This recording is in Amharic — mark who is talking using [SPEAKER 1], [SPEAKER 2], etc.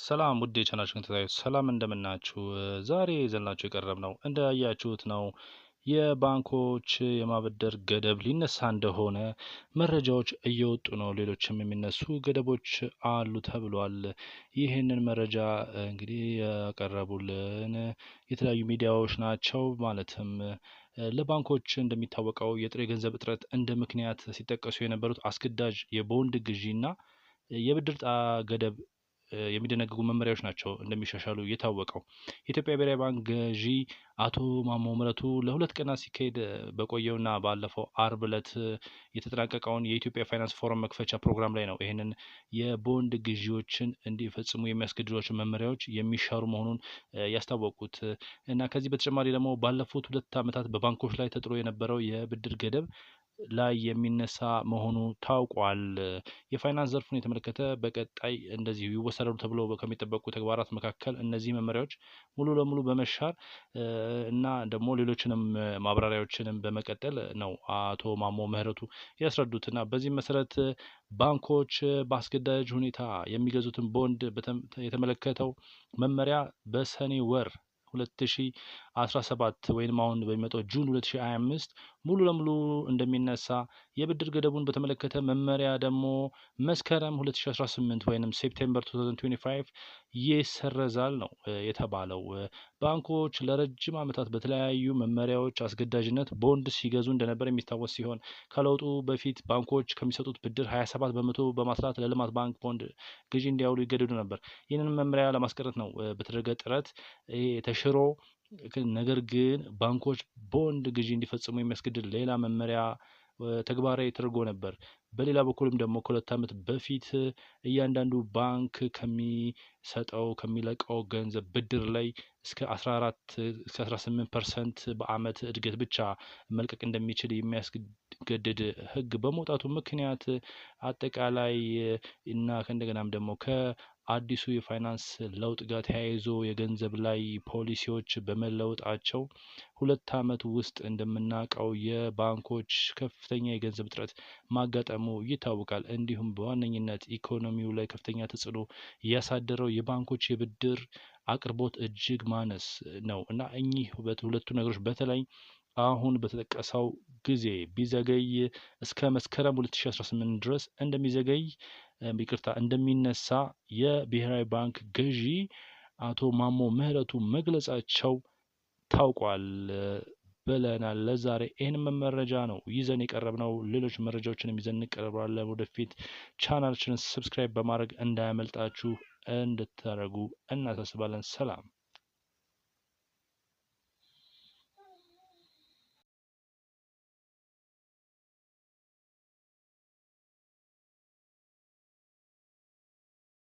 [SPEAKER 1] ሰላም ውድ የቻናላችን ተከታታዮች ሰላም እንደምናችሁ። ዛሬ ይዘንላችሁ የቀረብነው እንዳያችሁት ነው። የባንኮች የማበደር ገደብ ሊነሳ እንደሆነ መረጃዎች እየወጡ ነው። ሌሎችም የሚነሱ ገደቦች አሉ ተብሏል። ይህንን መረጃ እንግዲህ ያቀረቡልን የተለያዩ ሚዲያዎች ናቸው። ማለትም ለባንኮች እንደሚታወቀው የጥሬ ገንዘብ እጥረት እንደ ምክንያት ሲጠቀሱ የነበሩት አስገዳጅ የቦንድ ግዢና የብድር ገደብ የሚደነግጉ መመሪያዎች ናቸው እንደሚሻሻሉ የታወቀው። የኢትዮጵያ ብሔራዊ ባንክ ገዢ አቶ ማሞ ምህረቱ ለሁለት ቀናት ሲካሄድ በቆየውና ባለፈው አርብ ዕለት የተጠናቀቀውን የኢትዮጵያ ፋይናንስ ፎረም መክፈቻ ፕሮግራም ላይ ነው ይህንን የቦንድ ግዢዎችን እንዲፈጽሙ የሚያስገድዷቸው መመሪያዎች የሚሻሩ መሆኑን ያስታወቁት እና ከዚህ በተጨማሪ ደግሞ ባለፉት 2 ዓመታት በባንኮች ላይ ተጥሎ የነበረው የብድር ገደብ ላይ የሚነሳ መሆኑ ታውቋል። የፋይናንስ ዘርፉን የተመለከተ በቀጣይ እንደዚሁ ይወሰዳሉ ተብሎ ከሚጠበቁ ተግባራት መካከል እነዚህ መመሪያዎች ሙሉ ለሙሉ በመሻር እና ደግሞ ሌሎችንም ማብራሪያዎችንም በመቀጠል ነው አቶ ማሞ ምህረቱ ያስረዱትና በዚህ መሰረት ባንኮች በአስገዳጅ ሁኔታ የሚገዙትን ቦንድ የተመለከተው መመሪያ በሰኔ ወር 2017 ወይም አሁን በሚመጣው ጁን 2025 ሙሉ ለሙሉ እንደሚነሳ የብድር ገደቡን በተመለከተ መመሪያ ደግሞ መስከረም 2018 ወይም ሴፕቴምበር 2025 ይሰረዛል ነው የተባለው። ባንኮች ለረጅም ዓመታት በተለያዩ መመሪያዎች አስገዳጅነት ቦንድ ሲገዙ እንደነበር የሚታወስ ሲሆን ከለውጡ በፊት ባንኮች ከሚሰጡት ብድር 27 በመቶ በማስላት ለልማት ባንክ ቦንድ ግዢ እንዲያውሉ ይገደዱ ነበር። ይህንን መመሪያ ለማስቀረት ነው በተደረገ ጥረት ተሽሮ ነገር ግን ባንኮች ቦንድ ግዢ እንዲፈጽሙ የሚያስገድድ ሌላ መመሪያ ተግባራዊ ተደርጎ ነበር። በሌላ በኩልም ደግሞ ከ2 ዓመት በፊት እያንዳንዱ ባንክ ከሚለቀው ገንዘብ ብድር ላይ እስከ 14 እስከ 18% በአመት እድገት ብቻ መልቀቅ እንደሚችል የሚያስገድድ ህግ በመውጣቱ ምክንያት አጠቃላይ እና ከእንደገናም ደግሞ ከአዲሱ የፋይናንስ ለውጥ ጋር ተያይዞ የገንዘብ ላይ ፖሊሲዎች በመለወጣቸው 2 ዓመት ውስጥ እንደምናውቀው የባንኮች ከፍተኛ የገንዘብ እጥረት ማጋጠሙ ይታወቃል። እንዲሁም በዋነኝነት ኢኮኖሚው ላይ ከፍተኛ ተጽዕኖ ያሳደረው የባንኮች የብድር አቅርቦት እጅግ ማነስ ነው እና እኚህ ሁለቱ ነገሮች በተለይ አሁን በተጠቀሰው ጊዜ ቢዘገይ እስከ መስከረም 2018 ድረስ እንደሚነሳ የብሔራዊ ባንክ ገዢ አቶ ማሞ ምህረቱ መግለጻቸው ታውቋል ብለናል። ለዛሬ ይህንን መረጃ ነው ይዘን የቀረብነው። ሌሎች መረጃዎችንም ይዘን እንቀርባለን ወደፊት። ቻናላችንን ሰብስክራይብ በማድረግ እንዳያመልጣችሁ እንድታደርጉ እናሳስባለን። ሰላም።